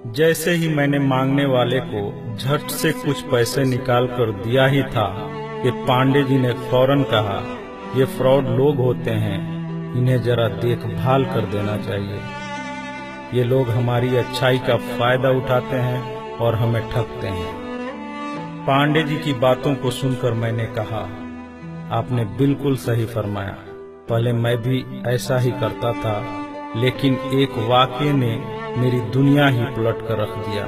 जैसे ही मैंने मांगने वाले को झट से कुछ पैसे निकाल कर दिया ही था कि पांडे जी ने फौरन कहा, ये फ्रॉड लोग होते हैं, इन्हें जरा देखभाल कर देना चाहिए। ये लोग हमारी अच्छाई का फायदा उठाते हैं और हमें ठगते हैं। पांडे जी की बातों को सुनकर मैंने कहा, आपने बिल्कुल सही फरमाया। पहले मैं भी ऐसा ही करता था, लेकिन एक वाक़ये ने मेरी दुनिया ही पलट कर रख दिया।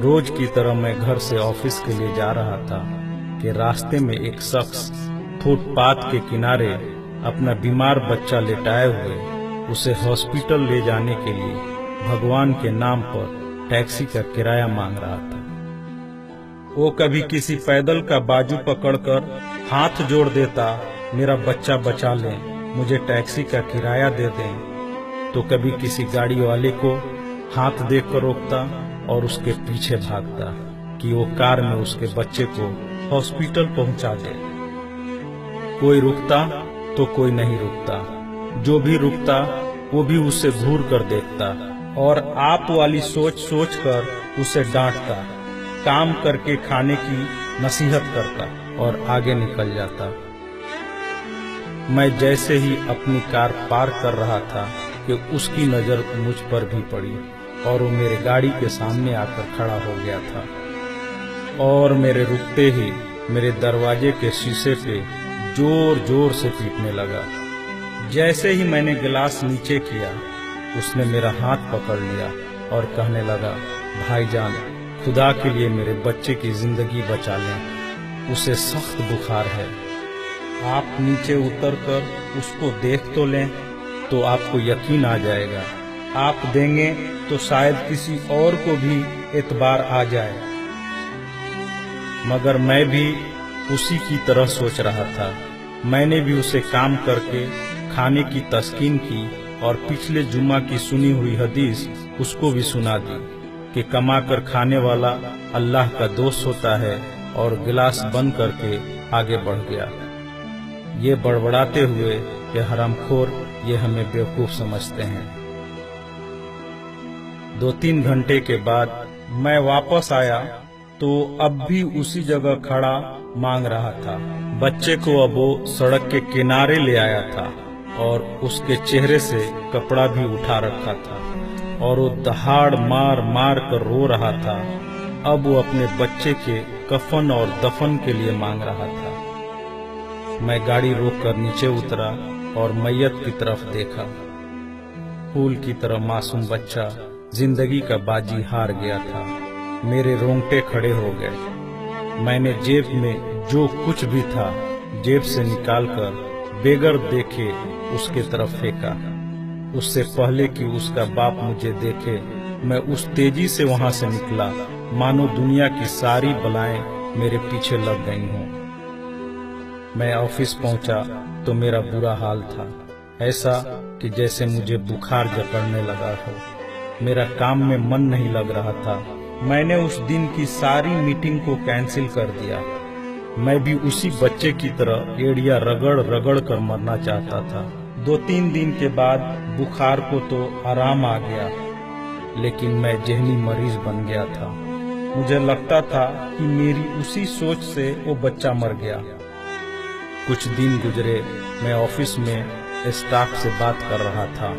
रोज की तरह मैं घर से ऑफिस के लिए जा रहा था कि रास्ते में एक शख्स फुटपाथ के किनारे अपना बीमार बच्चा लेटाए हुए उसे हॉस्पिटल ले जाने के लिए भगवान के नाम पर टैक्सी का किराया मांग रहा था। वो कभी किसी पैदल का बाजू पकड़कर हाथ जोड़ देता, मेरा बच्चा बचा लें, मुझे टैक्सी का किराया दे दें, तो कभी किसी गाड़ी वाले को हाथ देकर रोकता और उसके पीछे भागता कि वो कार में उसके बच्चे को हॉस्पिटल पहुंचा दे। कोई रुकता तो कोई नहीं रुकता, जो भी रुकता वो भी उसे घूर कर देखता और आप वाली सोच सोच कर उसे डांटता, काम करके खाने की नसीहत करता और आगे निकल जाता। मैं जैसे ही अपनी कार पार्क कर रहा था कि उसकी नजर मुझ पर भी पड़ी और वो मेरे गाड़ी के सामने आकर खड़ा हो गया था और मेरे रुकते ही मेरे दरवाजे के शीशे पे जोर जोर से पीटने लगा। जैसे ही मैंने गिलास नीचे किया, उसने मेरा हाथ पकड़ लिया और कहने लगा, भाईजान, खुदा के लिए मेरे बच्चे की जिंदगी बचा लें, उसे सख्त बुखार है, आप नीचे उतरकर उसको देख तो लें तो आपको यकीन आ जाएगा, आप देंगे तो शायद किसी और को भी एतबार आ जाए। मगर मैं भी उसी की तरह सोच रहा था। मैंने भी उसे काम करके खाने की तस्कीन की और पिछले जुम्मा की सुनी हुई हदीस उसको भी सुना दी कि कमा कर खाने वाला अल्लाह का दोस्त होता है, और गिलास बंद करके आगे बढ़ गया। ये बड़बड़ाते हुए कि हरामखोर, ये हमें बेवकूफ समझते हैं। 2-3 घंटे के बाद मैं वापस आया तो अब भी उसी जगह खड़ा मांग रहा था। बच्चे को अब वो सड़क के किनारे ले आया था और उसके चेहरे से कपड़ा भी उठा रखा था और वो दहाड़ मार मार कर रो रहा था। अब वो अपने बच्चे के कफन और दफन के लिए मांग रहा था। मैं गाड़ी रोककर नीचे उतरा और मैयत की तरफ देखा। फूल की तरह मासूम बच्चा जिंदगी का बाजी हार गया था। मेरे रोंगटे खड़े हो गए। मैंने जेब में जो कुछ भी था जेब से निकालकर बेगर देखे उसके तरफ फेंका। उससे पहले कि उसका बाप मुझे देखे, मैं उस तेजी से वहां से निकला मानो दुनिया की सारी बलाएं मेरे पीछे लग गई हों। मैं ऑफिस पहुंचा तो मेरा बुरा हाल था, ऐसा कि जैसे मुझे बुखार जकड़ने लगा हो। मेरा काम में मन नहीं लग रहा था। मैंने उस दिन की सारी मीटिंग को कैंसिल कर दिया। मैं भी उसी बच्चे की तरह एड़िया रगड़ रगड़ कर मरना चाहता था। 2-3 दिन के बाद बुखार को तो आराम आ गया, लेकिन मैं जहनी मरीज बन गया था। मुझे लगता था कि मेरी उसी सोच से वो बच्चा मर गया। कुछ दिन गुजरे, मैं ऑफिस में स्टाफ से बात कर रहा था।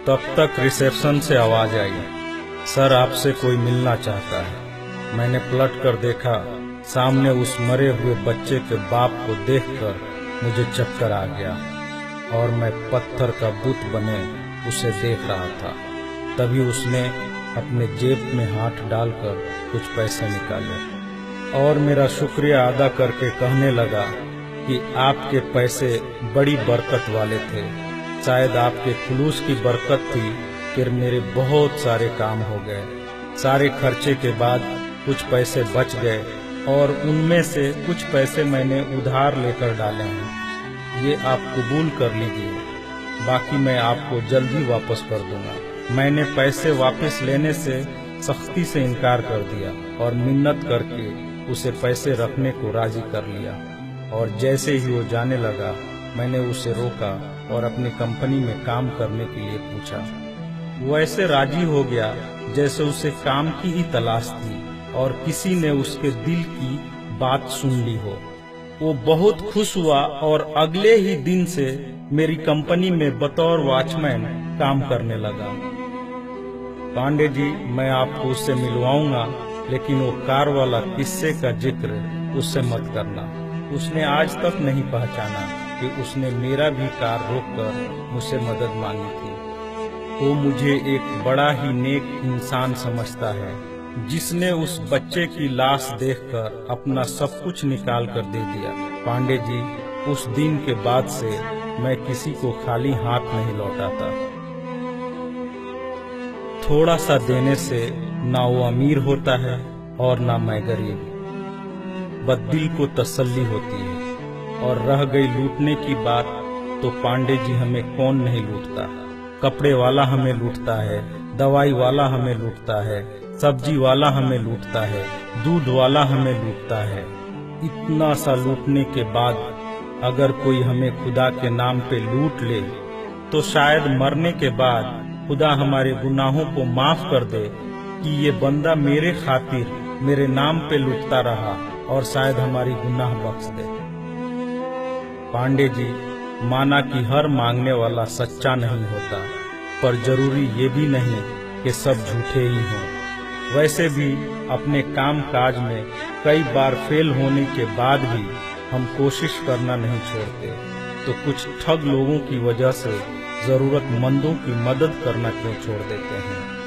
तब तक रिसेप्शन से आवाज आई, सर आपसे कोई मिलना चाहता है। मैंने पलट कर देखा, सामने उस मरे हुए बच्चे के बाप को देखकर मुझे चक्कर आ गया और मैं पत्थर का बुत बने उसे देख रहा था। तभी उसने अपने जेब में हाथ डालकर कुछ पैसे निकाले और मेरा शुक्रिया अदा करके कहने लगा कि आपके पैसे बड़ी बरकत वाले थे। शायद आपके खुलूस की बरकत थी कि मेरे बहुत सारे काम हो गए। सारे खर्चे के बाद कुछ पैसे बच गए और उनमें से कुछ पैसे मैंने उधार लेकर डाले हैं। ये आप कबूल कर लीजिए, बाकी मैं आपको जल्द ही वापस कर दूंगा। मैंने पैसे वापस लेने से सख्ती से इनकार कर दिया और मिन्नत करके उसे पैसे रखने को राजी कर लिया। और जैसे ही वो जाने लगा, मैंने उसे रोका और अपनी कंपनी में काम करने के लिए पूछा। वो ऐसे राजी हो गया जैसे उसे काम की ही तलाश थी और किसी ने उसके दिल की बात सुन ली हो। वो बहुत खुश हुआ और अगले ही दिन से मेरी कंपनी में बतौर वॉचमैन काम करने लगा। पांडे जी, मैं आपको उससे मिलवाऊंगा, लेकिन वो कार वाला किस्से का जिक्र उससे मत करना। उसने आज तक नहीं पहचाना कि उसने मेरा भी कार रोककर मुझसे मदद मांगी थी। वो मुझे एक बड़ा ही नेक इंसान समझता है, जिसने उस बच्चे की लाश देखकर अपना सब कुछ निकाल कर दे दिया। पांडे जी, उस दिन के बाद से मैं किसी को खाली हाथ नहीं लौटाता। थोड़ा सा देने से ना वो अमीर होता है और ना मैं गरीब। बस दिल को तसल्ली होती है। और रह गई लूटने की बात, तो पांडे जी हमें कौन नहीं लूटता। कपड़े वाला हमें लूटता है, दवाई वाला हमें लूटता है, सब्जी वाला हमें लूटता है, दूध वाला हमें लूटता है। इतना सा लूटने के बाद अगर कोई हमें खुदा के नाम पे लूट ले, तो शायद मरने के बाद खुदा हमारे गुनाहों को माफ कर दे कि ये बंदा मेरे खातिर मेरे नाम पे लूटता रहा, और शायद हमारी गुनाह बख्श दे। पांडे जी, माना कि हर मांगने वाला सच्चा नहीं होता, पर जरूरी ये भी नहीं कि सब झूठे ही हों। वैसे भी अपने काम काज में कई बार फेल होने के बाद भी हम कोशिश करना नहीं छोड़ते, तो कुछ ठग लोगों की वजह से जरूरतमंदों की मदद करना क्यों छोड़ देते हैं।